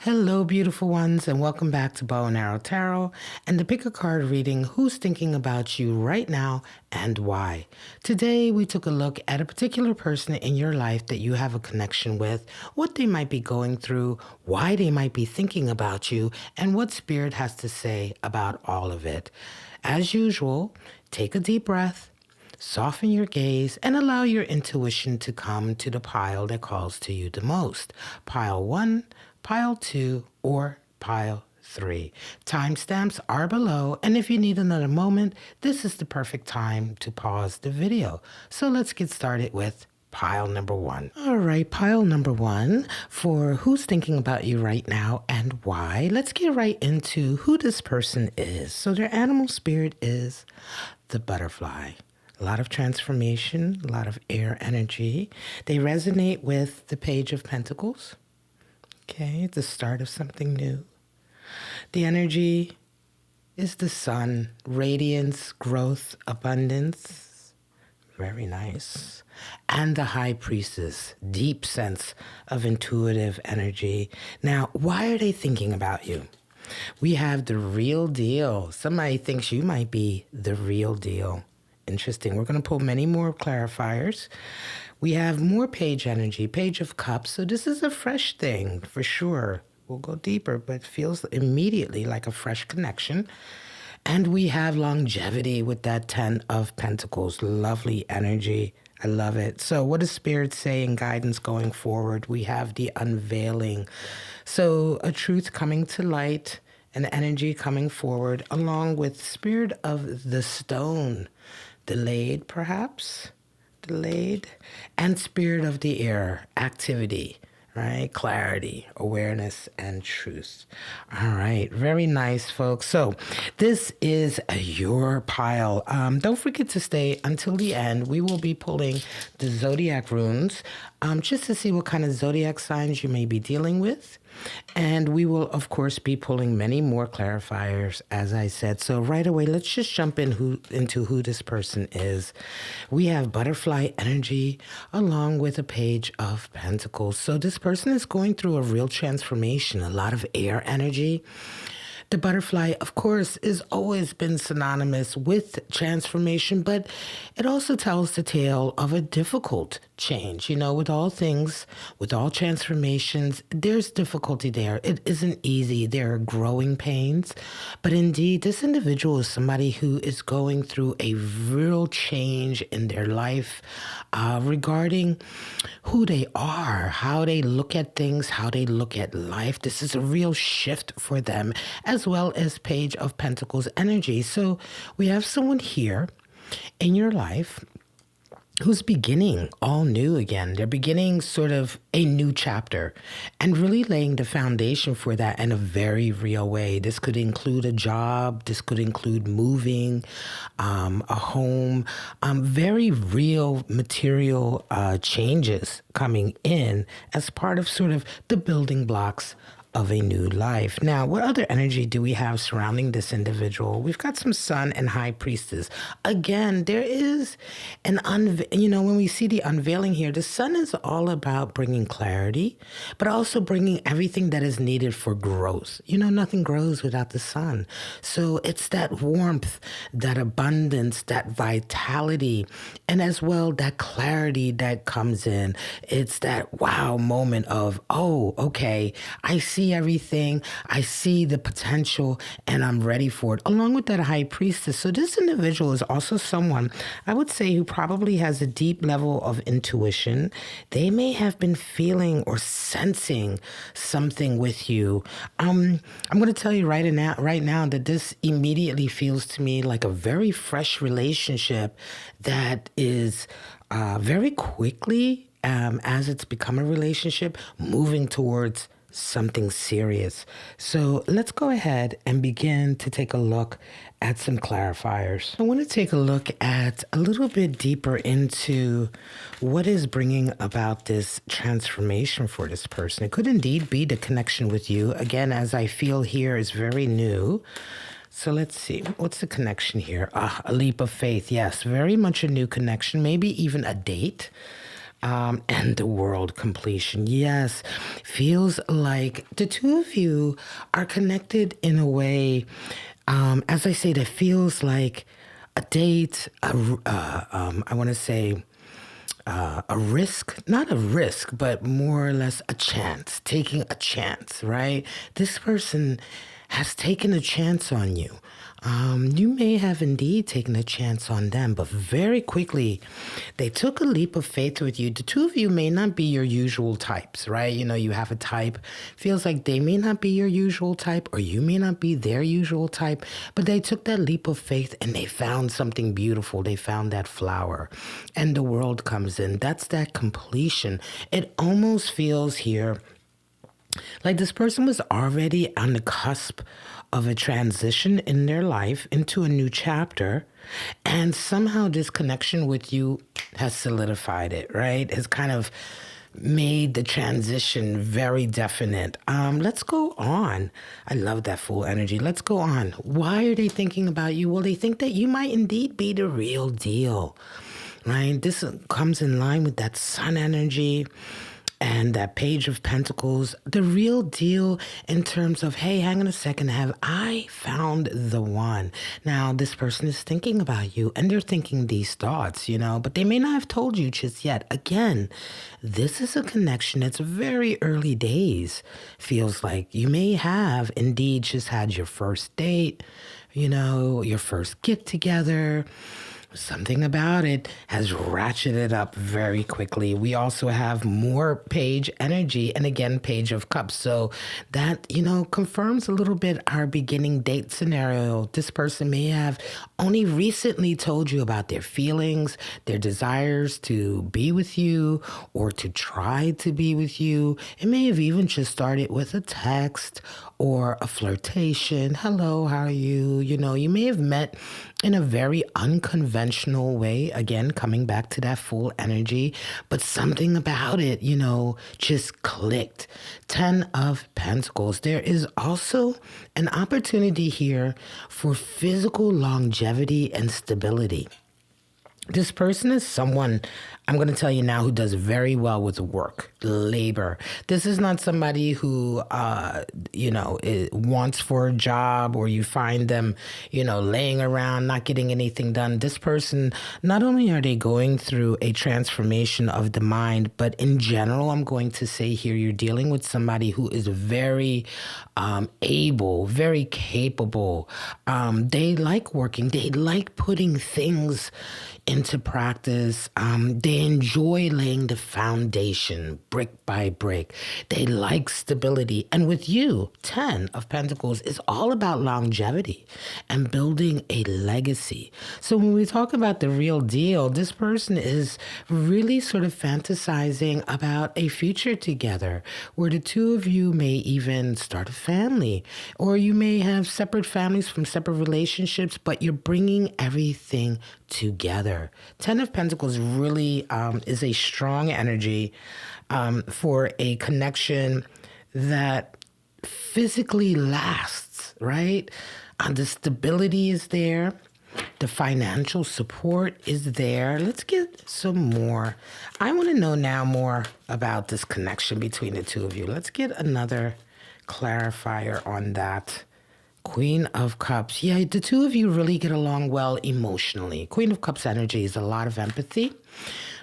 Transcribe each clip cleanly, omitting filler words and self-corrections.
Hello, beautiful ones, and welcome back to Bow and Arrow Tarot and the Pick a Card reading, Who's Thinking About You Right Now and Why. Today, we took a look at a particular person in your life that you have a connection with, what they might be going through, why they might be thinking about you, and what Spirit has to say about all of it. As usual, take a deep breath, soften your gaze, and allow your intuition to come to the pile that calls to you the most. Pile 1, Pile 2, or Pile 3. Timestamps are below, and if you need another moment, this is the perfect time to pause the video. So let's get started with pile number 1. All right, pile number 1 for who's thinking about you right now and why. Let's get right into who this person is. So their animal spirit is the butterfly. A lot of transformation, a lot of air energy. They resonate with the Page of Pentacles. Okay, the start of something new. The energy is the sun, radiance, growth, abundance. Very nice. And the High Priestess, deep sense of intuitive energy. Now, why are they thinking about you? We have the real deal. Somebody thinks you might be the real deal. Interesting. We're going to pull many more clarifiers. We have more page energy, Page of Cups. So this is a fresh thing for sure. We'll go deeper, but it feels immediately like a fresh connection. And we have longevity with that 10 of Pentacles. Lovely energy. I love it. So what does Spirit say in guidance going forward? We have the unveiling. So a truth coming to light, an energy coming forward, along with Spirit of the Stone. Delayed, perhaps? Delayed. And Spirit of the Air, activity, right? Clarity, awareness, and truth. All right. Very nice, folks. So this is your pile. Don't forget to stay until the end. We will be pulling the zodiac runes just to see what kind of zodiac signs you may be dealing with. And we will, of course, be pulling many more clarifiers, as I said. So right away, let's just jump into who this person is. We have butterfly energy along with a Page of Pentacles. So this person is going through a real transformation, a lot of air energy. The butterfly, of course, has always been synonymous with transformation, but it also tells the tale of a difficult change. You know, with all things, with all transformations, there's difficulty there. It isn't easy. There are growing pains. But indeed, this individual is somebody who is going through a real change in their life regarding who they are, how they look at things, how they look at life. This is a real shift for them, as well as Page of Pentacles energy. So we have someone here in your life who's beginning all new again. They're beginning sort of a new chapter and really laying the foundation for that in a very real way. This could include a job. This could include moving, a home, very real material changes coming in as part of sort of the building blocks of a new life. Now, what other energy do we have surrounding this individual? We've got some Sun and High Priestess. Again, there is when we see the unveiling here, the Sun is all about bringing clarity, but also bringing everything that is needed for growth. You know, nothing grows without the sun. So it's that warmth, that abundance, that vitality, and as well that clarity that comes in. It's that wow moment of, oh, okay, I see everything, I see the potential, and I'm ready for it, along with that High Priestess. So this individual is also someone, I would say, who probably has a deep level of intuition. They may have been feeling or sensing something with you. I'm going to tell you right now that this immediately feels to me like a very fresh relationship that is very quickly, as it's become a relationship, moving towards something serious. So let's go ahead and begin to take a look at some clarifiers. I want to take a look at a little bit deeper into what is bringing about this transformation for this person. It could indeed be the connection with you. Again, as I feel here is very new. So let's see. What's the connection here? A leap of faith. Yes, very much a new connection, maybe even a date. and the world completion. Yes, feels like the two of you are connected in a way, as I say, that feels like a date, I want to say a risk, not a risk, but more or less a chance, taking a chance, right? This person has taken a chance on you. You may have indeed taken a chance on them, but very quickly they took a leap of faith with you. The two of you may not be your usual types, right? You know, you have a type. Feels like they may not be your usual type, or you may not be their usual type, but they took that leap of faith and they found something beautiful. They found that flower, and the world comes in. That's that completion. It almost feels here like this person was already on the cusp of a transition in their life into a new chapter. And somehow this connection with you has solidified it, right? Has kind of made the transition very definite. Let's go on. I love that full energy. Let's go on. Why are they thinking about you? Well, they think that you might indeed be the real deal, right? This comes in line with that sun energy and that Page of Pentacles, the real deal in terms of, hey, hang on a second, have I found the one? Now, this person is thinking about you, and they're thinking these thoughts, you know, but they may not have told you just yet. Again, this is a connection. It's very early days. Feels like you may have indeed just had your first date, you know, your first get together. Something about it has ratcheted up very quickly. We also have more page energy and again, Page of Cups. So that, you know, confirms a little bit our beginning date scenario. This person may have only recently told you about their feelings, their desires to be with you or to try to be with you. It may have even just started with a text or a flirtation. Hello, how are you? You know, you may have met in a very unconventional way, again, coming back to that full energy, but something about it, you know, just clicked. 10 of Pentacles. There is also an opportunity here for physical longevity and stability. This person is someone, I'm going to tell you now, who does very well with work, labor. This is not somebody who, wants for a job, or you find them, you know, laying around, not getting anything done. This person, not only are they going through a transformation of the mind, but in general, I'm going to say here, you're dealing with somebody who is very able, very capable. They like working. They like putting things into practice. They enjoy laying the foundation brick by brick. They like stability. And with you, 10 of Pentacles is all about longevity and building a legacy. So when we talk about the real deal, this person is really sort of fantasizing about a future together where the two of you may even start a family, or you may have separate families from separate relationships, but you're bringing everything together. 10 of Pentacles really is a strong energy for a connection that physically lasts, right? The stability is there. The financial support is there. Let's get some more. I want to know now more about this connection between the two of you. Let's get another clarifier on that. Queen of Cups. Yeah, the two of you really get along well emotionally. Queen of Cups energy is a lot of empathy,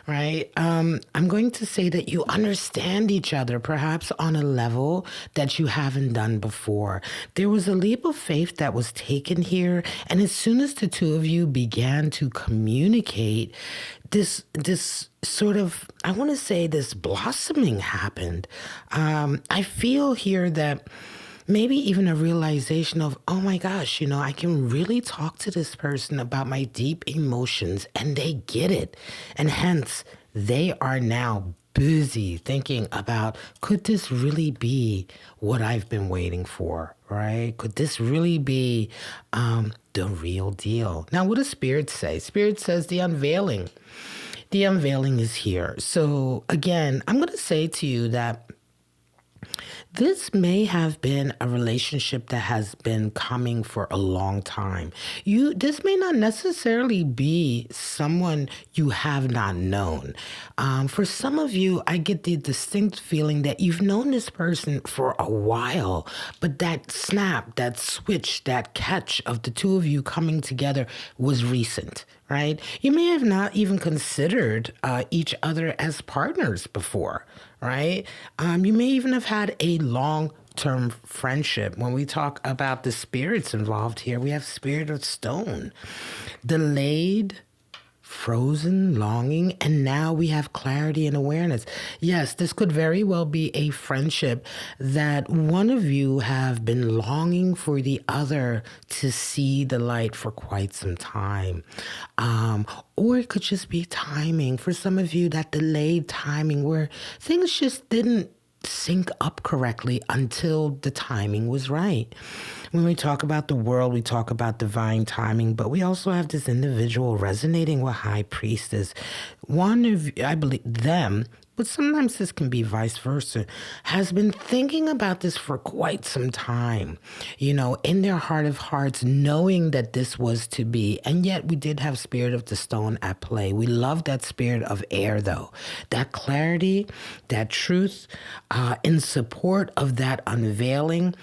right? I'm going to say that you understand each other, perhaps on a level that you haven't done before. There was a leap of faith that was taken here, and as soon as the two of you began to communicate, this sort of, I want to say, this blossoming happened. I feel here that maybe even a realization of, oh my gosh, you know, I can really talk to this person about my deep emotions and they get it. And hence, they are now busy thinking about, could this really be what I've been waiting for, right? Could this really be the real deal? Now, what does Spirit say? Spirit says the unveiling. The unveiling is here. So again, I'm going to say to you that This may have been a relationship that has been coming for a long time. This may not necessarily be someone you have not known. For some of you, I get the distinct feeling that you've known this person for a while, but that snap, that switch, that catch of the two of you coming together was recent. Right? You may have not even considered each other as partners before, right? You may even have had a long-term friendship. When we talk about the spirits involved here, we have spirit of stone, delayed, frozen, longing, and now we have clarity and awareness. Yes, this could very well be a friendship that one of you have been longing for the other to see the light for quite some time. Or it could just be timing. For some of you, that delayed timing where things just didn't sync up correctly until the timing was right. When we talk about the world, we talk about divine timing, but we also have this individual resonating with High Priestess. One of, I believe, them, but sometimes this can be vice versa, has been thinking about this for quite some time, in their heart of hearts, knowing that this was to be. And yet we did have spirit of the stone at play. We love that spirit of air, though. That clarity, that truth, in support of that unveiling.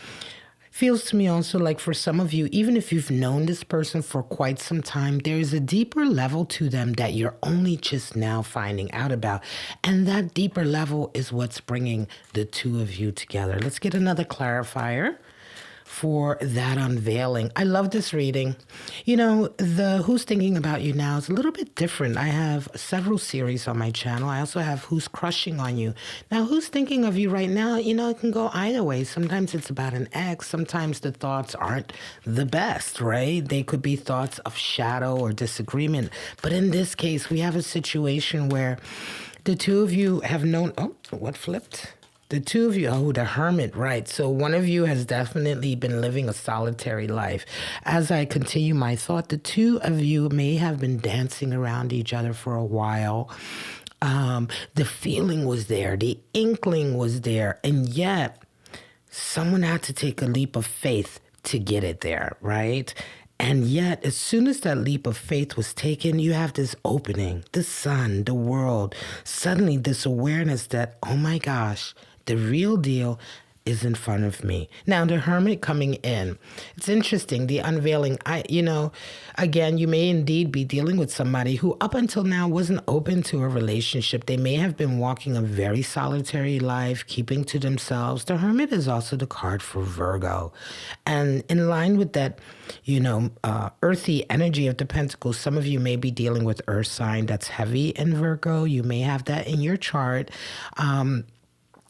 Feels to me also like for some of you, even if you've known this person for quite some time, there is a deeper level to them that you're only just now finding out about. And that deeper level is what's bringing the two of you together. Let's get another clarifier for that unveiling. I love this reading. The Who's Thinking About You Now is a little bit different. I have several series on my channel. I also have Who's Crushing on You. Now, who's thinking of you right now, it can go either way. Sometimes it's about an ex. Sometimes the thoughts aren't the best, right? They could be thoughts of shadow or disagreement. But in this case, we have a situation where the two of you have known, what flipped? The two of you, the Hermit, right. So one of you has definitely been living a solitary life. As I continue my thought, the two of you may have been dancing around each other for a while. The feeling was there. The inkling was there. And yet, someone had to take a leap of faith to get it there, right? And yet, as soon as that leap of faith was taken, you have this opening, the sun, the world, suddenly this awareness that, oh my gosh, the real deal is in front of me. Now, the Hermit coming in. It's interesting, the unveiling. Again, you may indeed be dealing with somebody who up until now wasn't open to a relationship. They may have been walking a very solitary life, keeping to themselves. The Hermit is also the card for Virgo. And in line with that, earthy energy of the Pentacles, some of you may be dealing with earth sign that's heavy in Virgo. You may have that in your chart.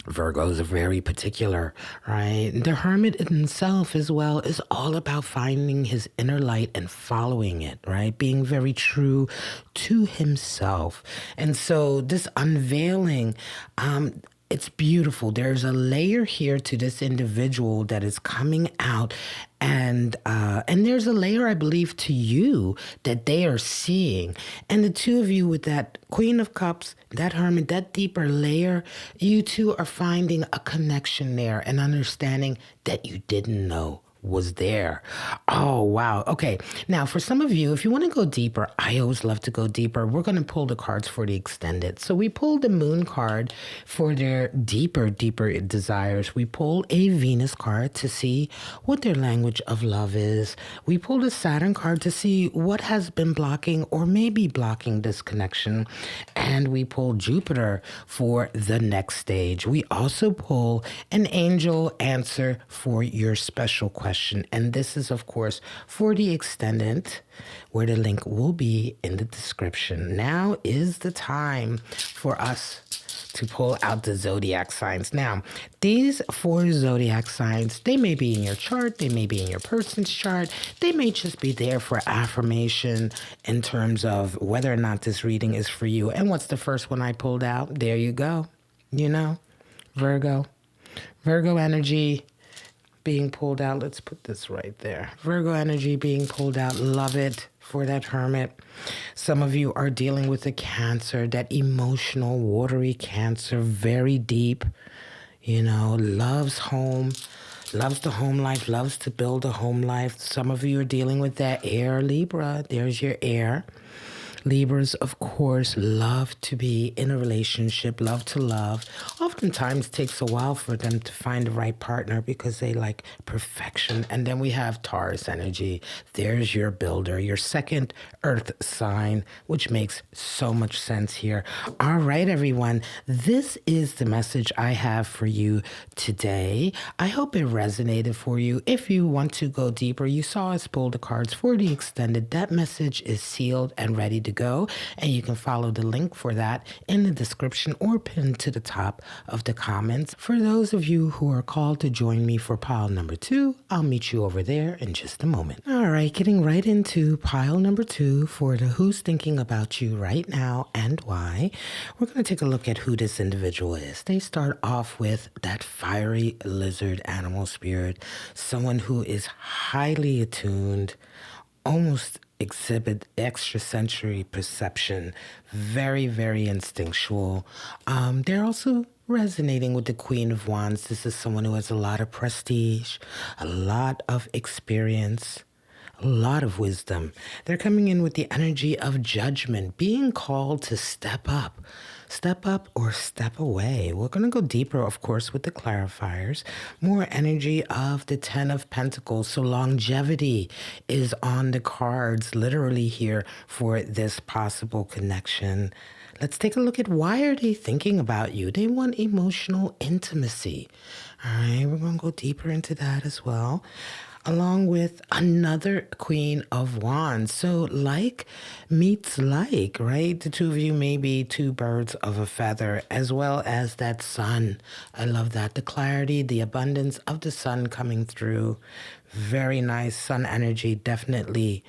Virgos are very particular, right? The Hermit himself as well is all about finding his inner light and following it, right? Being very true to himself. And so this unveiling, it's beautiful. There's a layer here to this individual that is coming out, and there's a layer, I believe, to you that they are seeing. And the two of you with that Queen of Cups, that Hermit, that deeper layer, you two are finding a connection there and understanding that you didn't know was there. Oh, wow. Okay. Now, for some of you, if you want to go deeper, I always love to go deeper. We're going to pull the cards for the extended. So we pulled the Moon card for their deeper desires. We pulled a Venus card to see what their language of love is. We pulled a Saturn card to see what has been blocking or maybe blocking this connection. And we pulled Jupiter for the next stage. We also pull an angel answer for your special question. And this is, of course, for the extended, where the link will be in the description. Now is the time for us to pull out the zodiac signs. Now, these 4 zodiac signs, they may be in your chart, they may be in your person's chart, they may just be there for affirmation in terms of whether or not this reading is for you. And what's the first one I pulled out? There you go. Virgo. Virgo energy being pulled out. Let's put this right there. Virgo energy being pulled out. Love it for that Hermit. Some of you are dealing with a Cancer, that emotional, watery Cancer, very deep. loves home, loves the home life, loves to build a home life. Some of you are dealing with that air Libra. There's your air. Libras, of course, love to be in a relationship, love to love. Oftentimes takes a while for them to find the right partner because they like perfection. And then we have Taurus energy. There's your builder, your second earth sign, which makes so much sense here. All right, everyone. This is the message I have for you today. I hope it resonated for you. If you want to go deeper, you saw us pull the cards for the extended. That message is sealed and ready to go, and you can follow the link for that in the description or pinned to the top of the comments. For those of you who are called to join me for pile number 2, I'll meet you over there in just a moment. All right, getting right into pile number 2 for the who's thinking about you right now and why. We're going to take a look at who this individual is. They start off with that fiery lizard animal spirit, someone who is highly attuned, almost exhibit extrasensory perception, very, very instinctual. They're also resonating with the Queen of Wands. This is someone who has a lot of prestige, a lot of experience, a lot of wisdom. They're coming in with the energy of judgment, being called to step up. Step up or step away. We're going to go deeper, of course, with the clarifiers. More energy of the 10 of Pentacles. So longevity is on the cards, literally here for this possible connection. Let's take a look at why are they thinking about you. They want emotional intimacy. All right, we're going to go deeper into that as well, along with another Queen of Wands. So like meets like, right? The two of you may be two birds of a feather, as well as that sun. I love that. The clarity, the abundance of the sun coming through. Very nice. Sun energy definitely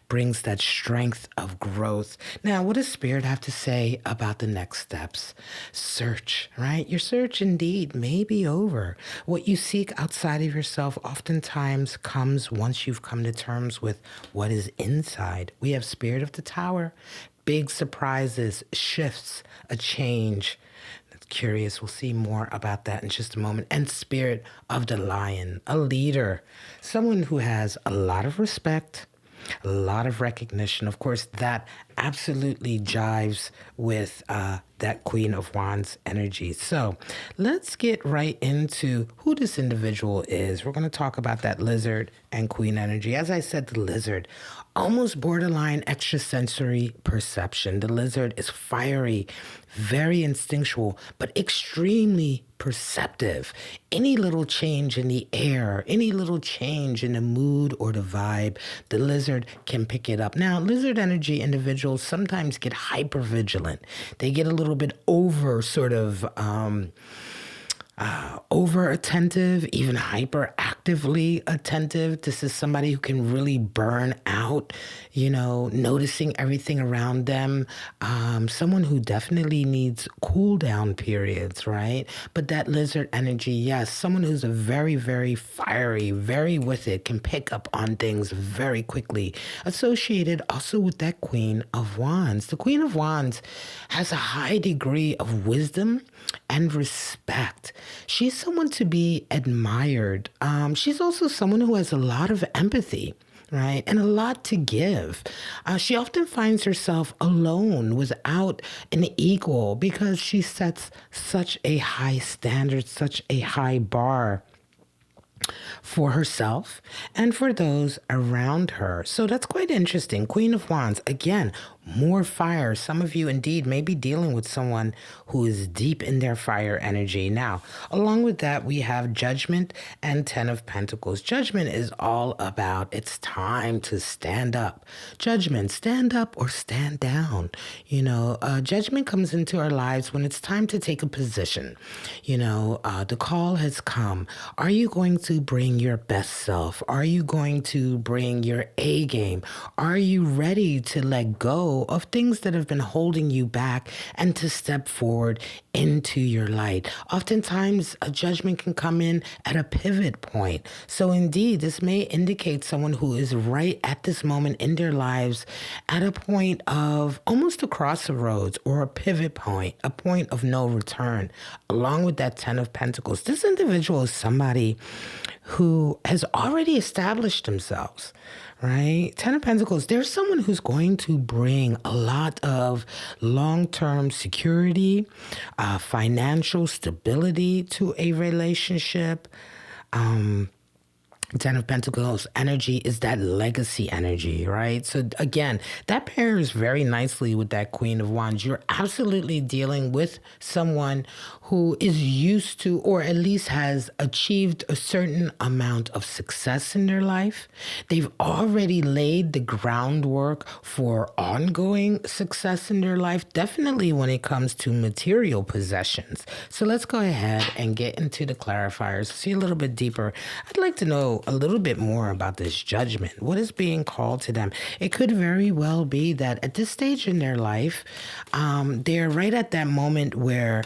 brings that strength of growth. Now, what does Spirit have to say about the next steps? Search, right? Your search indeed may be over. What you seek outside of yourself oftentimes comes once you've come to terms with what is inside. We have Spirit of the Tower, big surprises, shifts, a change. Curious. We'll see more about that in just a moment. And Spirit of the Lion, a leader, someone who has a lot of respect, a lot of recognition. Of course, that absolutely jives with that Queen of Wands energy. So let's get right into who this individual is. We're going to talk about that lizard and Queen energy. As I said, the lizard, almost borderline extrasensory perception. The lizard is fiery, very instinctual, but extremely perceptive. Any little change in the air, any little change in the mood or the vibe, the lizard can pick it up. Now, lizard energy individuals sometimes get hyper vigilant. They get a little bit over over attentive, even hyperactively attentive. This is somebody who can really burn out, noticing everything around them. Someone who definitely needs cool down periods, right? But that lizard energy, yes, someone who's a very, very fiery, very with it, can pick up on things very quickly. Associated also with that Queen of Wands. The Queen of Wands has a high degree of wisdom and respect. She's someone to be admired. She's also someone who has a lot of empathy, right? And a lot to give. She often finds herself alone without an equal because she sets such a high standard, such a high bar for herself and for those around her. So that's quite interesting. Queen of Wands, again, more fire. Some of you indeed may be dealing with someone who is deep in their fire energy. Now, along with that, we have Judgment and 10 of Pentacles. Judgment is all about it's time to stand up. Judgment, stand up or stand down. Judgment comes into our lives when it's time to take a position. The call has come. Are you going to bring your best self? Are you going to bring your A game? Are you ready to let go go of things that have been holding you back and to step forward into your light. Oftentimes, a judgment can come in at a pivot point. So indeed, this may indicate someone who is right at this moment in their lives at a point of almost a crossroads or a pivot point, a point of no return. Along with that 10 of Pentacles, this individual is somebody who has already established themselves, right? 10 of Pentacles, there's someone who's going to bring a lot of long-term security, financial stability to a relationship. 10 of Pentacles energy is that legacy energy, right? So again, that pairs very nicely with that Queen of Wands. You're absolutely dealing with someone who is used to, or at least has achieved a certain amount of success in their life. They've already laid the groundwork for ongoing success in their life, definitely when it comes to material possessions. So let's go ahead and get into the clarifiers, see a little bit deeper. I'd like to know a little bit more about this judgment. What is being called to them? It could very well be that at this stage in their life, they're right at that moment where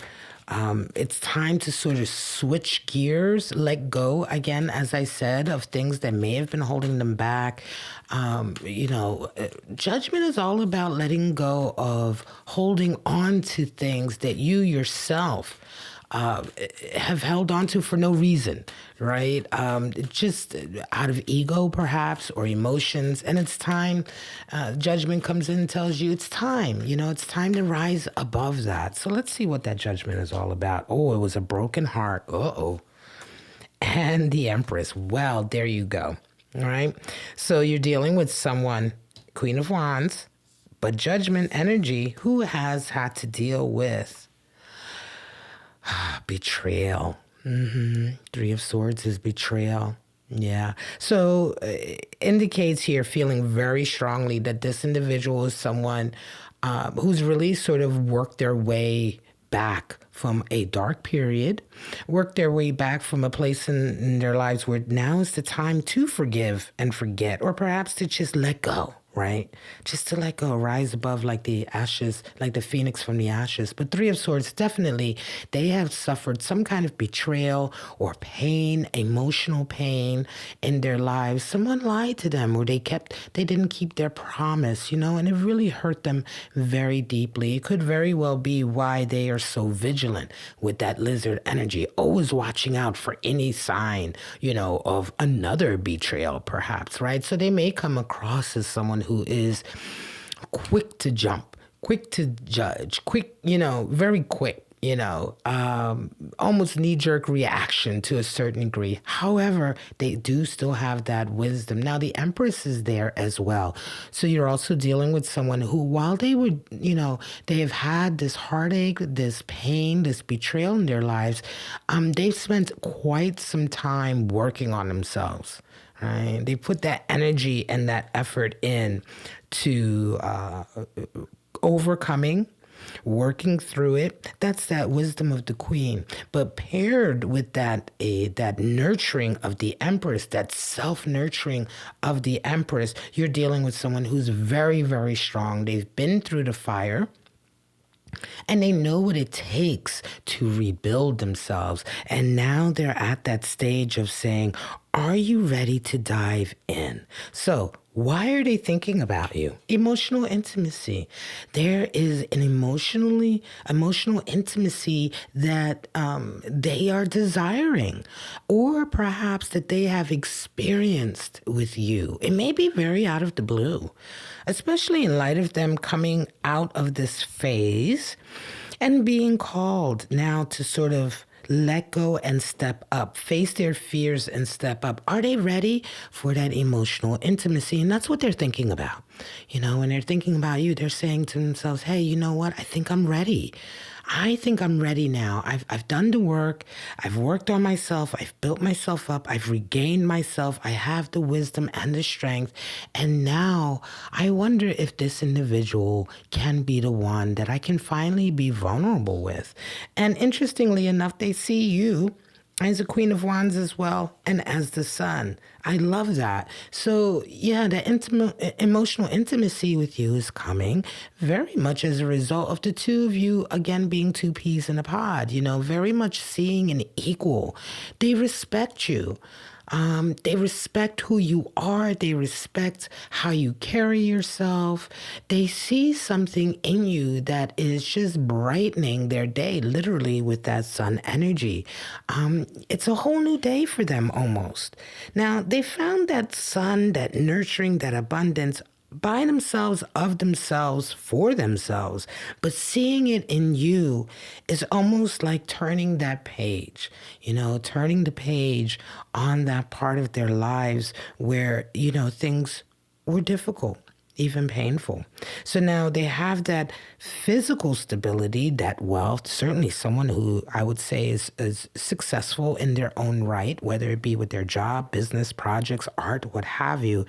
it's time to sort of switch gears, let go, again, as I said, of things that may have been holding them back. Judgment is all about letting go of holding on to things that you yourself have held on to for no reason, right? Just out of ego, perhaps, or emotions. And it's time, judgment comes in and tells you it's time. It's time to rise above that. So let's see what that judgment is all about. Oh, it was a broken heart. Uh-oh. And the Empress. Well, there you go. All right. So you're dealing with someone, Queen of Wands, but judgment energy, who has had to deal with betrayal. Three of Swords is betrayal. Yeah. So indicates here feeling very strongly that this individual is someone who's really sort of worked their way back from a dark period, worked their way back from a place in their lives where now is the time to forgive and forget, or perhaps to just let go. Right? Just to let go, rise above like the ashes, like the phoenix from the ashes. But Three of Swords, definitely, they have suffered some kind of betrayal or pain, emotional pain in their lives. Someone lied to them, or they didn't keep their promise, and it really hurt them very deeply. It could very well be why they are so vigilant with that lizard energy, always watching out for any sign, of another betrayal, perhaps, right? So they may come across as someone who is quick to jump, quick to judge, quick, very quick, almost knee-jerk reaction to a certain degree. However, they do still have that wisdom. Now, the Empress is there as well. So you're also dealing with someone who, while they would, they have had this heartache, this pain, this betrayal in their lives, they've spent quite some time working on themselves. Right? They put that energy and that effort in to overcoming, working through it. That's that wisdom of the Queen. But paired with that nurturing of the Empress, that self-nurturing of the Empress, you're dealing with someone who's very, very strong. They've been through the fire. And they know what it takes to rebuild themselves. And now they're at that stage of saying, are you ready to dive in? So why are they thinking about you? Emotional intimacy. There is an emotional intimacy that they are desiring, or perhaps that they have experienced with you. It may be very out of the blue, especially in light of them coming out of this phase and being called now to sort of let go and step up, face their fears and step up. Are they ready for that emotional intimacy? And that's what they're thinking about. When they're thinking about you, they're saying to themselves, hey, you know what? I think I'm ready. I think I'm ready now. I've done the work. I've worked on myself. I've built myself up. I've regained myself. I have the wisdom and the strength. And now I wonder if this individual can be the one that I can finally be vulnerable with. And interestingly enough, they see you as a Queen of Wands as well, and as the Sun. I love that. So, yeah, the emotional intimacy with you is coming very much as a result of the two of you, again, being two peas in a pod, very much seeing an equal. They respect you. They respect who you are. They respect how you carry yourself. They see something in you that is just brightening their day, literally with that sun energy. It's a whole new day for them almost. Now, they found that sun, that nurturing, that abundance by themselves, of themselves, for themselves. But seeing it in you is almost like turning that page, turning the page on that part of their lives where, things were difficult, even painful. So now they have that physical stability, that wealth, certainly someone who I would say is successful in their own right, whether it be with their job, business, projects, art, what have you.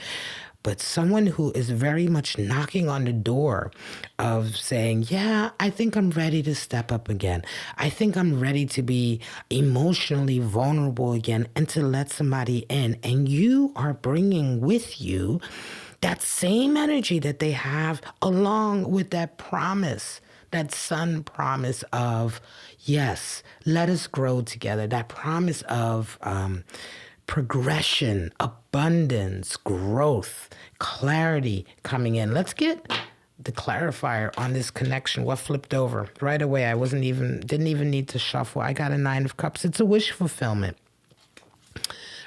But someone who is very much knocking on the door of saying, yeah, I think I'm ready to step up again. I think I'm ready to be emotionally vulnerable again and to let somebody in. And you are bringing with you that same energy that they have along with that promise, that sun promise of, yes, let us grow together. That promise of progression, abundance, growth, clarity coming in. Let's get the clarifier on this connection. What flipped over right away? I didn't even need to shuffle. I got a 9 of Cups. It's a wish fulfillment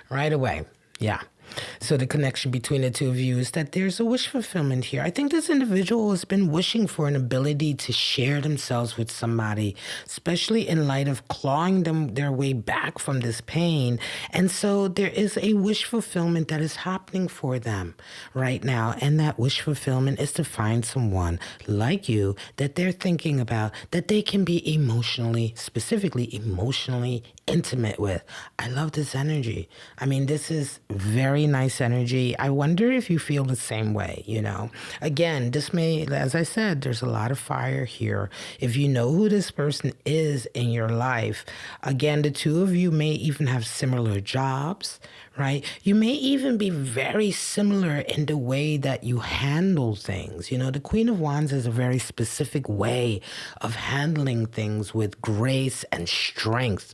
right away. Yeah. So the connection between the two of you is that there's a wish fulfillment here. I think this individual has been wishing for an ability to share themselves with somebody, especially in light of clawing their way back from this pain. And so there is a wish fulfillment that is happening for them right now. And that wish fulfillment is to find someone like you that they're thinking about, that they can be specifically emotionally intimate with. I love this energy. I mean, this is very nice energy. I wonder if you feel the same way, Again, this may, as I said, there's a lot of fire here. If you know who this person is in your life, again, the two of you may even have similar jobs, right? You may even be very similar in the way that you handle things. The Queen of Wands has a very specific way of handling things with grace and strength.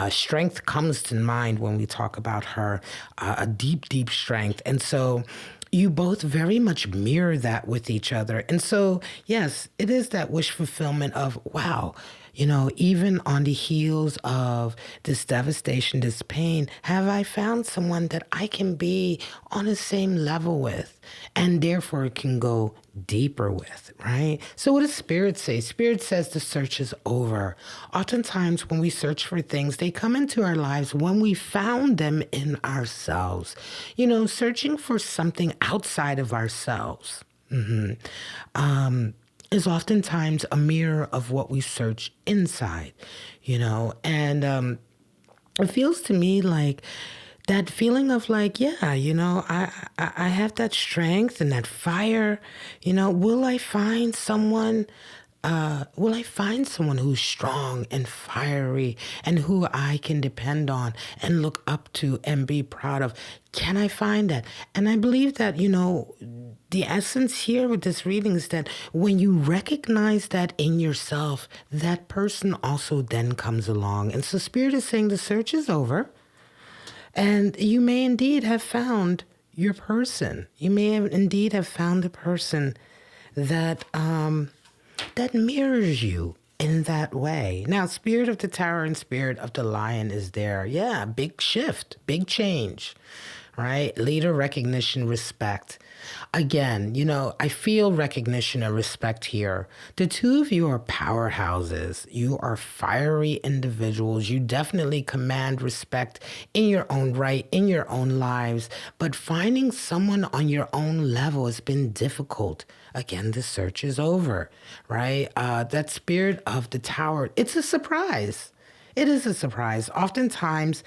Strength comes to mind when we talk about her, a deep, deep strength. And so you both very much mirror that with each other. And so, yes, it is that wish fulfillment of, wow, even on the heels of this devastation, this pain, have I found someone that I can be on the same level with and therefore can go deeper with, right? So what does Spirit say? Spirit says the search is over. Oftentimes when we search for things, they come into our lives when we found them in ourselves. Searching for something outside of ourselves. Is oftentimes a mirror of what we search inside, and it feels to me like that feeling of like, yeah, I have that strength and that fire, will I find someone who's strong and fiery and who I can depend on and look up to and be proud of? Can I find that? And I believe that, the essence here with this reading is that when you recognize that in yourself, that person also then comes along. And so Spirit is saying the search is over. And you may indeed have found your person. You may have indeed have found a person that that mirrors you in that way. Now, Spirit of the Tower and Spirit of the Lion is there. Yeah, big shift, big change, right? Leader, recognition, respect. Again, I feel recognition and respect here. The two of you are powerhouses. You are fiery individuals. You definitely command respect in your own right, in your own lives. But finding someone on your own level has been difficult. Again, the search is over, right? That Spirit of the Tower, it's a surprise. It is a surprise. Oftentimes,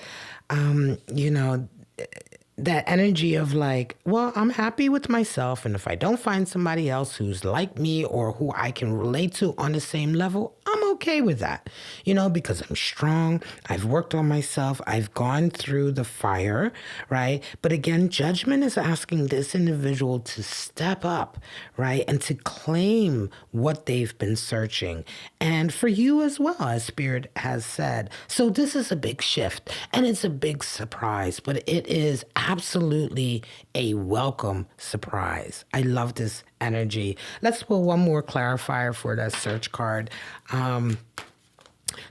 that energy of like, well, I'm happy with myself. And if I don't find somebody else who's like me or who I can relate to on the same level, I'm okay with that, because I'm strong. I've worked on myself. I've gone through the fire, right? But again, judgment is asking this individual to step up, right? And to claim what they've been searching. And for you as well, as Spirit has said. So this is a big shift and it's a big surprise, but it is absolutely a welcome surprise. I love this energy. Let's pull one more clarifier for that search card,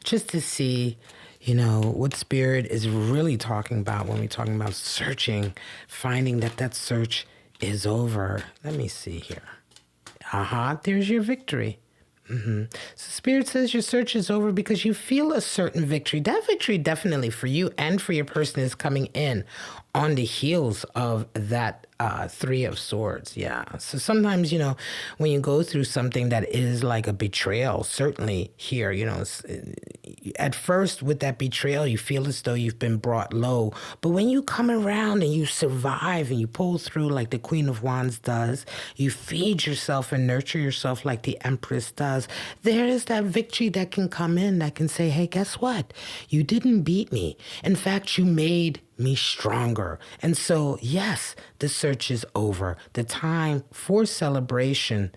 just to see, what Spirit is really talking about when we're talking about searching, finding that search is over. Let me see here. There's your victory. So Spirit says your search is over because you feel a certain victory. That victory definitely for you and for your person is coming in on the heels of that Three of Swords. Yeah. So sometimes, when you go through something that is like a betrayal, certainly here, at first with that betrayal, you feel as though you've been brought low. But when you come around and you survive and you pull through like the Queen of Wands does, you feed yourself and nurture yourself like the Empress does, there is that victory that can come in that can say, hey, guess what? You didn't beat me. In fact, you made me stronger. And so, yes, the search is over. The time for celebration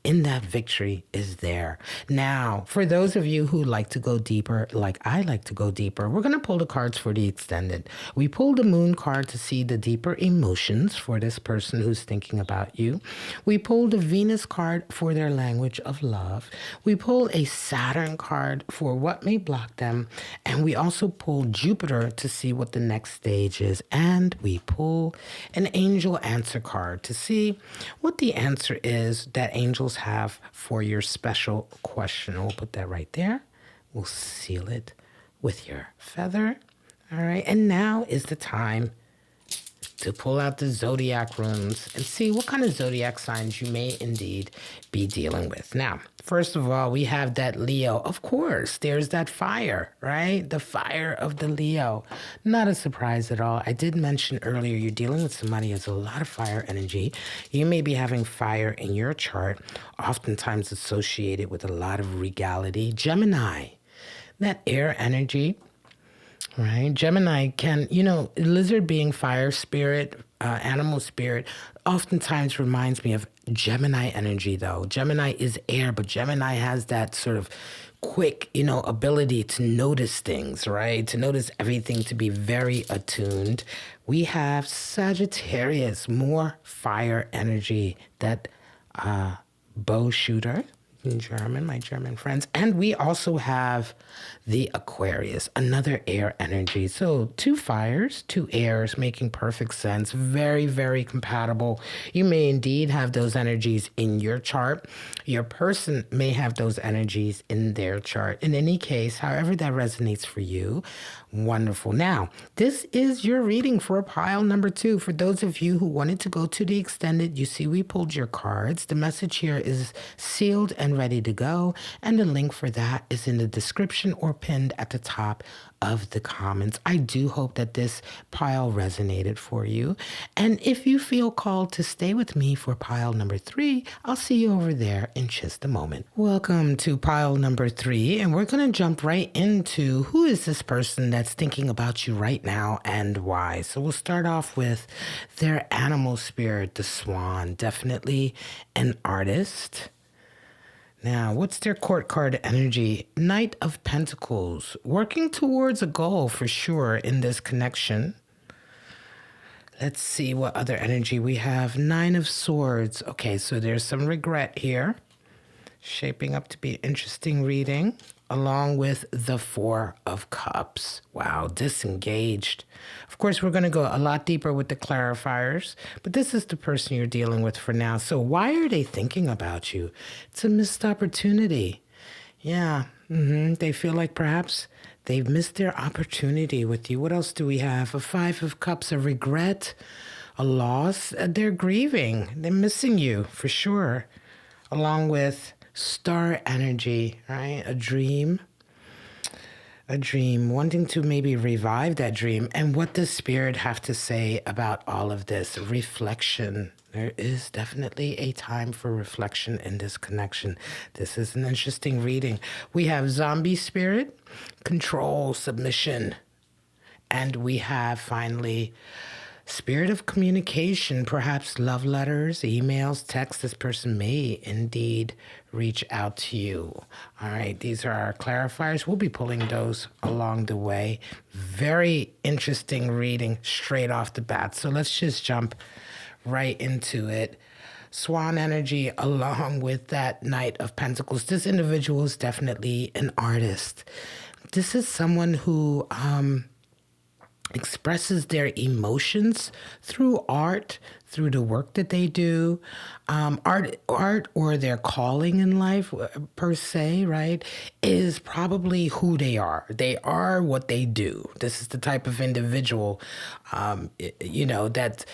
in that victory is there. Now, for those of you who like to go deeper, like I like to go deeper, we're going to pull the cards for the extended. We pulled the Moon card to see the deeper emotions for this person who's thinking about you. We pulled the Venus card for their language of love. We pulled a Saturn card for what may block them. And we also pulled Jupiter to see what the next stage is. And we pull an angel answer card to see what the answer is that angels have for your special question. We'll put that right there. We'll seal it with your feather. All right. And now is the time to pull out the zodiac runes and see what kind of zodiac signs you may indeed be dealing with. Now, first of all, we have that Leo. Of course, there's that fire, right? The fire of the Leo. Not a surprise at all. I did mention earlier, you're dealing with somebody who has a lot of fire energy. You may be having fire in your chart, oftentimes associated with a lot of regality. Gemini, that air energy. Right. Gemini can, lizard being fire spirit, animal spirit, oftentimes reminds me of Gemini energy, though. Gemini is air, but Gemini has that sort of quick, ability to notice things, right? To notice everything, to be very attuned. We have Sagittarius, more fire energy, that bow shooter. In German, my German friends. And we also have the Aquarius, another air energy. So 2 fires, 2 airs, making perfect sense. Very, very compatible. You may indeed have those energies in your chart. Your person may have those energies in their chart. In any case, however that resonates for you, wonderful. Now, this is your reading for pile number 2. For those of you who wanted to go to the extended, you see we pulled your cards. The message here is sealed and ready to go. And the link for that is in the description or pinned at the top of the comments. I do hope that this pile resonated for you. And if you feel called to stay with me for pile number 3, I'll see you over there in just a moment. Welcome to pile number 3. And we're going to jump right into who is this person that's thinking about you right now and why. So we'll start off with their animal spirit, the swan. Definitely an artist. Now, what's their court card energy? Knight of Pentacles, working towards a goal for sure in this connection. Let's see what other energy we have. 9 of Swords. Okay, so there's some regret here. Shaping up to be an interesting reading. Along with the 4 of Cups. Wow, disengaged. Of course, we're going to go a lot deeper with the clarifiers, but this is the person you're dealing with for now. So why are they thinking about you? It's a missed opportunity. Yeah, they feel like perhaps they've missed their opportunity with you. What else do we have? A 5 of Cups, a regret, a loss. They're grieving. They're missing you for sure. Along with star energy, right? A dream A dream, wanting to maybe revive that dream. And what does Spirit have to say about all of this? Reflection. There is definitely a time for reflection in this connection. This is an interesting reading. We have Zombie Spirit, Control, Submission. And we have finally Spirit of Communication, perhaps love letters, emails, texts. This person may indeed reach out to you. All right, these are our clarifiers. We'll be pulling those along the way. Very interesting reading straight off the bat. So let's just jump right into it. Swan energy along with that Knight of Pentacles. This individual is definitely an artist. This is someone who expresses their emotions through art, through the work that they do, art or their calling in life per se, right, is probably who they are. They are what they do. This is the type of individual, that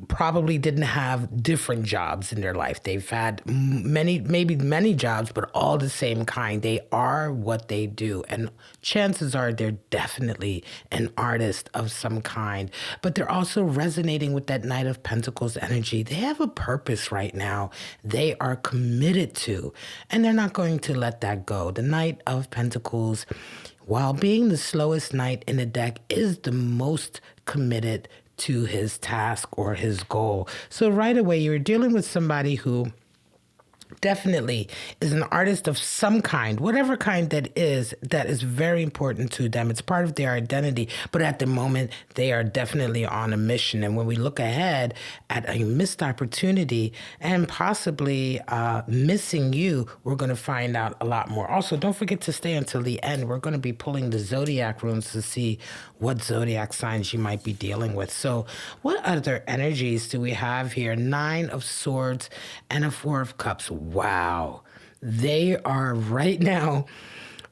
probably didn't have different jobs in their life. They've had maybe many jobs, but all the same kind. They are what they do. And chances are they're definitely an artist of some kind. But they're also resonating with that Knight of Pentacles energy. They have a purpose right now they are committed to, and they're not going to let that go. The Knight of Pentacles, while being the slowest knight in the deck, is the most committed to his task or his goal. So right away, you're dealing with somebody who definitely is an artist of some kind, whatever kind that is very important to them. It's part of their identity, but at the moment, they are definitely on a mission. And when we look ahead at a missed opportunity and possibly missing you, we're going to find out a lot more. Also, don't forget to stay until the end. We're going to be pulling the zodiac runes to see what zodiac signs you might be dealing with. So what other energies do we have here? 9 of Swords and a 4 of Cups. Wow. They are right now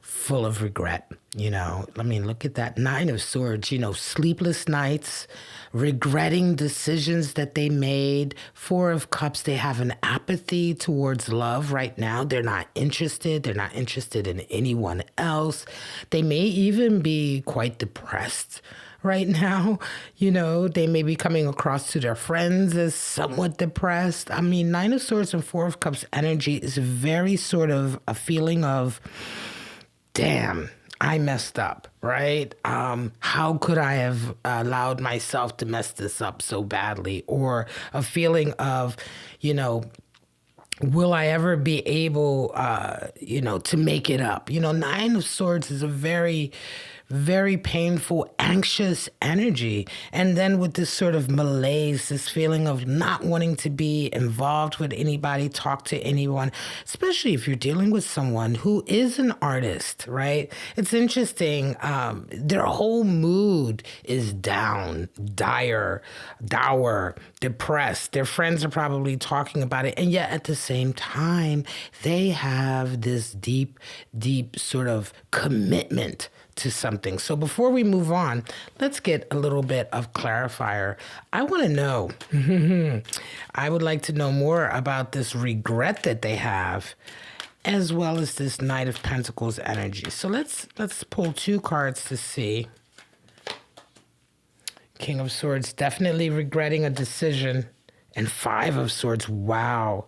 full of regret. Look at that 9 of Swords, sleepless nights, regretting decisions that they made. 4 of Cups, they have an apathy towards love right now. They're not interested. They're not interested in anyone else. They may even be quite depressed right now. They may be coming across to their friends as somewhat depressed. 9 of Swords and 4 of Cups energy is very sort of a feeling of, damn, I messed up, right? How could I have allowed myself to mess this up so badly? Or a feeling of, will I ever be able, to make it up? 9 of Swords is a very, very painful, anxious energy. And then with this sort of malaise, this feeling of not wanting to be involved with anybody, talk to anyone, especially if you're dealing with someone who is an artist, right? It's interesting. Their whole mood is down, dour, depressed. Their friends are probably talking about it. And yet at the same time, they have this deep, deep sort of commitment to something. So before we move on, let's get a little bit of clarifier. I want to know, I would like to know more about this regret that they have, as well as this Knight of Pentacles energy. So let's pull 2 cards to see. King of Swords, definitely regretting a decision. And 5 of Swords, wow.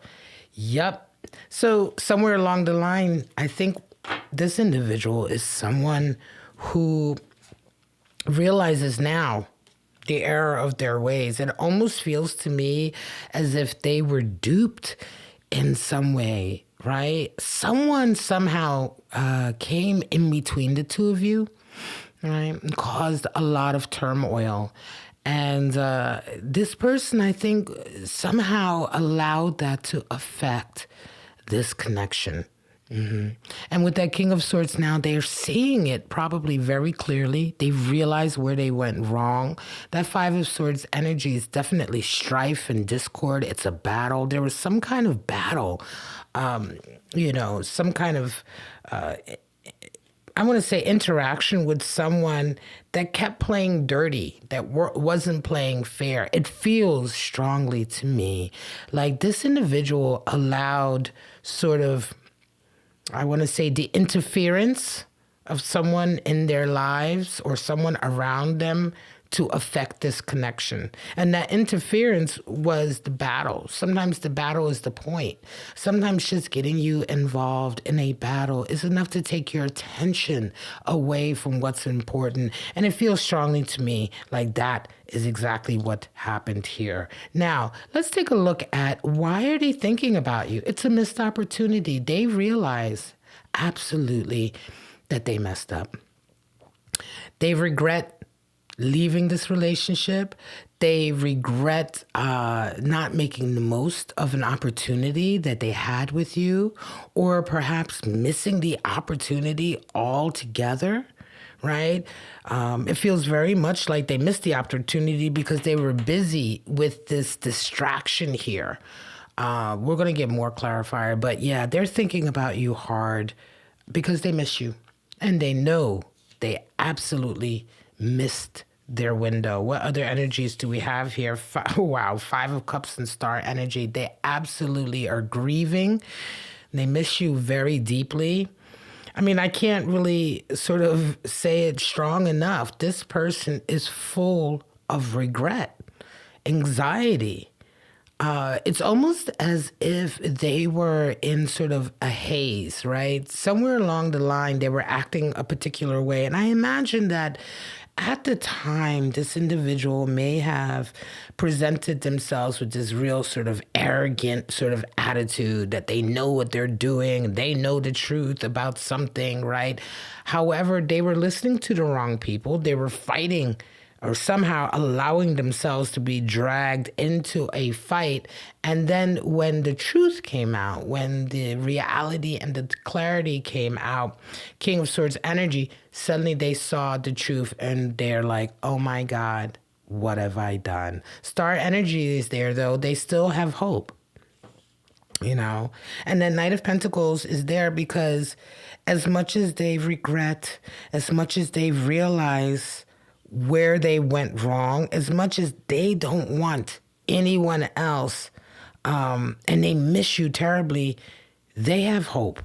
Yep. So somewhere along the line, I think this individual is someone who realizes now the error of their ways. It almost feels to me as if they were duped in some way, right? Someone somehow came in between the two of you, right? And caused a lot of turmoil. And this person, I think, somehow allowed that to affect this connection. Mm-hmm. And with that King of Swords now, they're seeing it probably very clearly. They realize where they went wrong. That 5 of Swords energy is definitely strife and discord. It's a battle. There was some kind of battle, some kind of, I want to say interaction with someone that kept playing dirty, that wasn't playing fair. It feels strongly to me like this individual allowed sort of, I want to say, the interference of someone in their lives or someone around them to affect this connection. And that interference was the battle. Sometimes the battle is the point. Sometimes just getting you involved in a battle is enough to take your attention away from what's important. And it feels strongly to me like that is exactly what happened here. Now, let's take a look at why are they thinking about you? It's a missed opportunity. They realize absolutely that they messed up. They regret leaving this relationship. They regret not making the most of an opportunity that they had with you, or perhaps missing the opportunity altogether, right? It feels very much like they missed the opportunity because they were busy with this distraction here. We're going to get more clarifier, but yeah, they're thinking about you hard because they miss you. And they know they absolutely missed their window. What other energies do we have here? Wow, 5 of Cups and Star energy. They absolutely are grieving. They miss you very deeply. I mean, I can't really sort of say it strong enough. This person is full of regret, anxiety. It's almost as if they were in sort of a haze, right? Somewhere along the line, they were acting a particular way. And I imagine that at the time, this individual may have presented themselves with this real sort of arrogant sort of attitude that they know what they're doing, they know the truth about something, right? However, they were listening to the wrong people. They were fighting or somehow allowing themselves to be dragged into a fight. And then when the truth came out, when the reality and the clarity came out, King of Swords energy, suddenly they saw the truth and they're like, oh my God, what have I done? Star energy is there though. They still have hope, you know? And then Knight of Pentacles is there because as much as they regret, as much as they realize where they went wrong, as much as they don't want anyone else, and they miss you terribly, they have hope.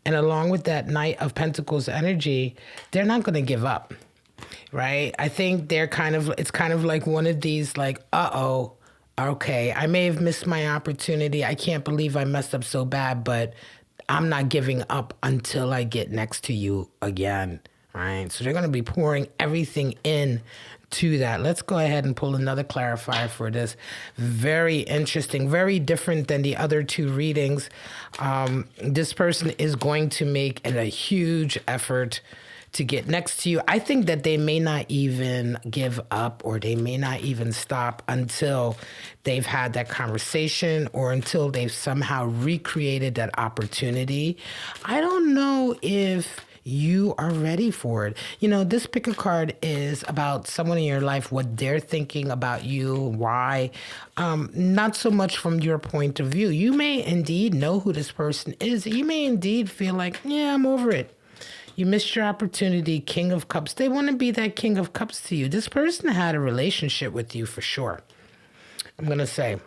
And along with that Knight of Pentacles energy, they're not going to give up, right? I think they're it's kind of like one of these like, uh-oh, okay, I may have missed my opportunity. I can't believe I messed up so bad, but I'm not giving up until I get next to you again. Right, so they're going to be pouring everything in to that. Let's go ahead and pull another clarifier for this. Very interesting, very different than the other two readings. This person is going to make a huge effort to get next to you. I think that they may not even give up or they may not even stop until they've had that conversation or until they've somehow recreated that opportunity. I don't know if you are ready for it. You know, this pick a card is about someone in your life, what they're thinking about you, why. Not so much from your point of view. You may indeed know who this person is. You may indeed feel like, yeah, I'm over it. You missed your opportunity, King of Cups. They want to be that King of Cups to you. This person had a relationship with you for sure. I'm going to say,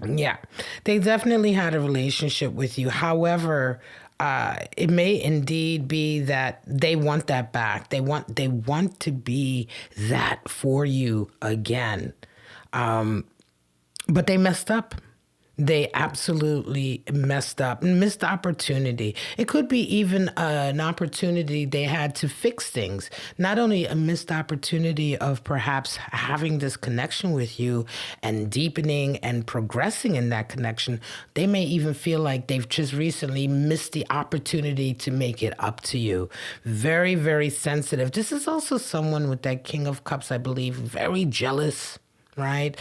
yeah, they definitely had a relationship with you. However, it may indeed be that they want that back. They want to be that for you again. But they messed up. They absolutely messed up, missed opportunity. It could be even an opportunity they had to fix things. Not only a missed opportunity of perhaps having this connection with you and deepening and progressing in that connection, they may even feel like they've just recently missed the opportunity to make it up to you. Very, very sensitive. This is also someone with that King of Cups, I believe, very jealous, right?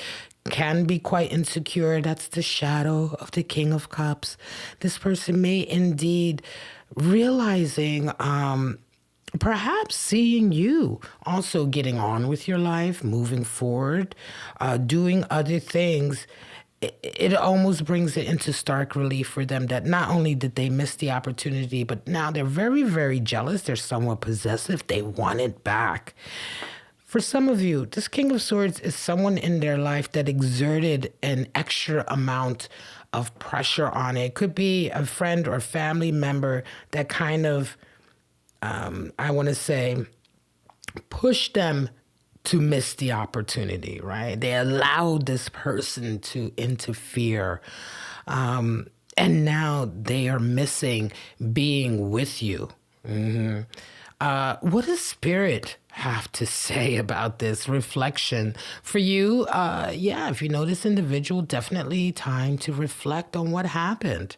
Can be quite insecure. That's the shadow of the King of Cups. This person may indeed realizing, perhaps seeing you also getting on with your life, moving forward, doing other things. It almost brings it into stark relief for them that not only did they miss the opportunity, but now they're very, very jealous. They're somewhat possessive. They want it back. For some of you, this King of Swords is someone in their life that exerted an extra amount of pressure on it. It could be a friend or family member that kind of I want to say, push them to miss the opportunity, right? They allowed this person to interfere. And now they are missing being with you. What does Spirit have to say about this reflection? For you, if you know this individual, definitely time to reflect on what happened.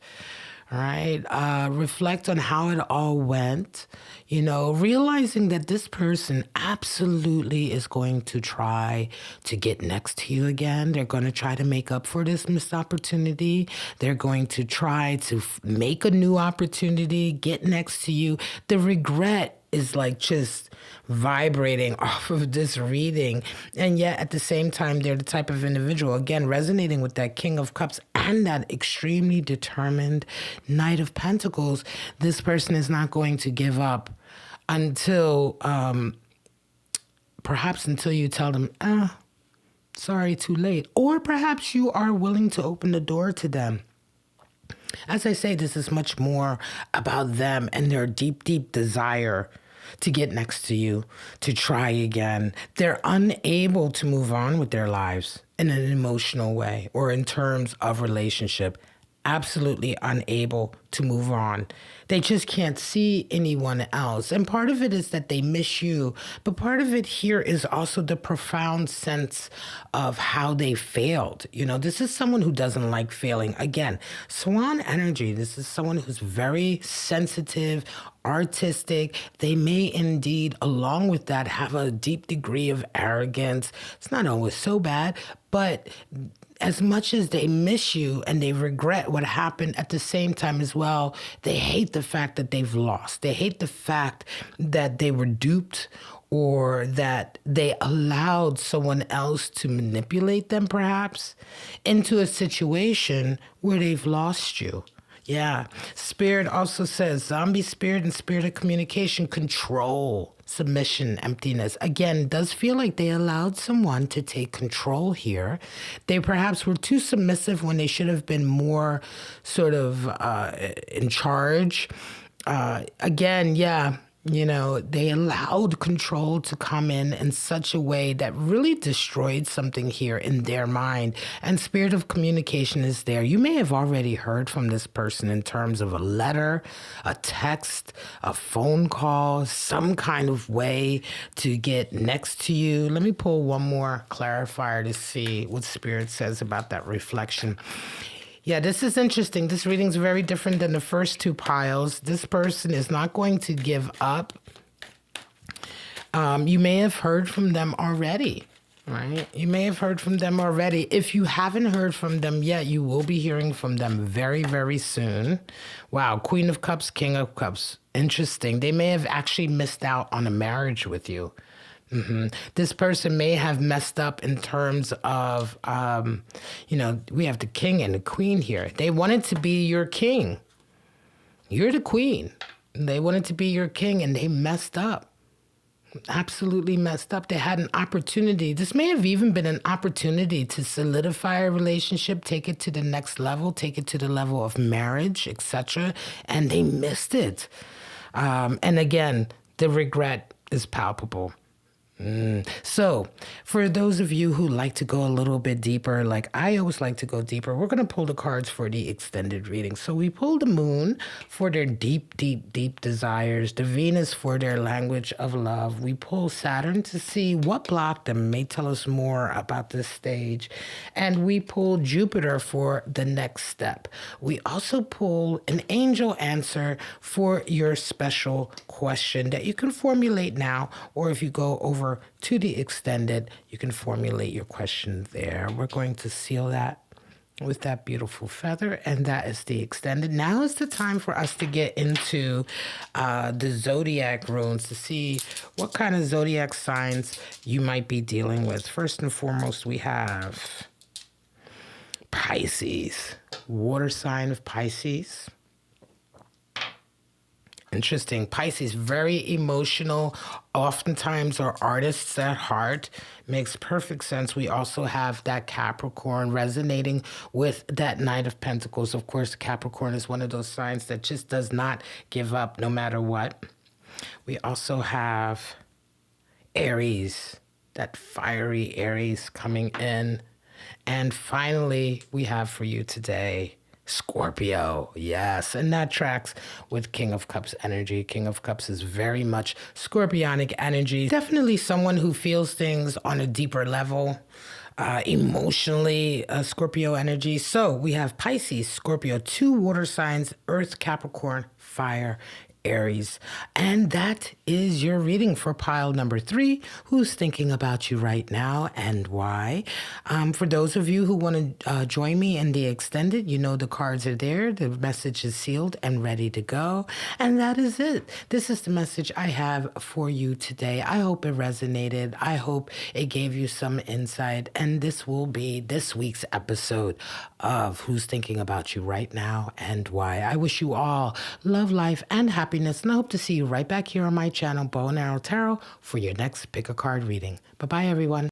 All right. Reflect on how it all went, realizing that this person absolutely is going to try to get next to you again. They're going to try to make up for this missed opportunity. They're going to try to make a new opportunity, get next to you. The regret is like just vibrating off of this reading. And yet at the same time, they're the type of individual, again, resonating with that King of Cups and that extremely determined Knight of Pentacles. This person is not going to give up until, perhaps until you tell them, sorry, too late. Or perhaps you are willing to open the door to them. As I say, this is much more about them and their deep, deep desire to get next to you, to try again. They're unable to move on with their lives in an emotional way or in terms of relationship. Absolutely unable to move on. They just can't see anyone else. And part of it is that they miss you. But part of it here is also the profound sense of how they failed. This is someone who doesn't like failing. Again, Swan energy. This is someone who's very sensitive, artistic. They may indeed, along with that, have a deep degree of arrogance. It's not always so bad, but as much as they miss you and they regret what happened, at the same time as well, they hate the fact that they've lost. They hate the fact that they were duped or that they allowed someone else to manipulate them, perhaps, into a situation where they've lost you. Yeah. Spirit also says zombie spirit and spirit of communication, control, submission, emptiness. Again, does feel like they allowed someone to take control here. They perhaps were too submissive when they should have been more sort of in charge. They allowed control to come in such a way that really destroyed something here in their mind. And spirit of communication is there. You may have already heard from this person in terms of a letter, a text, a phone call, some kind of way to get next to you. Let me pull one more clarifier to see what spirit says about that reflection. Yeah, this is interesting. This reading is very different than the first two piles. This person is not going to give up. You may have heard from them already, right? You may have heard from them already. If you haven't heard from them yet, you will be hearing from them very, very soon. Wow, Queen of Cups, King of Cups. Interesting. They may have actually missed out on a marriage with you. This person may have messed up in terms of, we have the king and the queen here. They wanted to be your king. You're the queen. They wanted to be your king and they messed up. Absolutely messed up. They had an opportunity. This may have even been an opportunity to solidify a relationship, take it to the next level, take it to the level of marriage, etc. And they missed it. And again, the regret is palpable. So for those of you who like to go a little bit deeper, like I always like to go deeper, we're going to pull the cards for the extended reading. So we pull the moon for their deep, deep, deep desires, the Venus for their language of love. We pull Saturn to see what blocked them, may tell us more about this stage. And we pull Jupiter for the next step. We also pull an angel answer for your special question that you can formulate now, or if you go over to the extended, you can formulate your question there. We're going to seal that with that beautiful feather, and that is the extended. Now is the time for us to get into the zodiac runes to see what kind of zodiac signs you might be dealing with. First and foremost, we have Pisces, water sign of Pisces. Interesting. Pisces, very emotional, oftentimes are artists at heart. Makes perfect sense. We also have that Capricorn resonating with that Knight of Pentacles. Of course, Capricorn is one of those signs that just does not give up no matter what. We also have Aries, that fiery Aries coming in. And finally, we have for you today Scorpio. Yes, and that tracks with King of Cups energy. King of Cups is very much scorpionic energy. Definitely someone who feels things on a deeper level. Emotionally, Scorpio energy. So we have Pisces, Scorpio, 2 water signs, Earth, Capricorn, fire, Aries. And that is your reading for pile number 3. Who's thinking about you right now and why? For those of you who want to join me in the extended, you know the cards are there. The message is sealed and ready to go. And that is it. This is the message I have for you today. I hope it resonated. I hope it gave you some insight. And this will be this week's episode of Who's Thinking About You Right Now and Why. I wish you all love, life, and happiness. And I hope to see you right back here on my channel, Bow and Arrow Tarot, for your next pick a card reading. Bye-bye, everyone.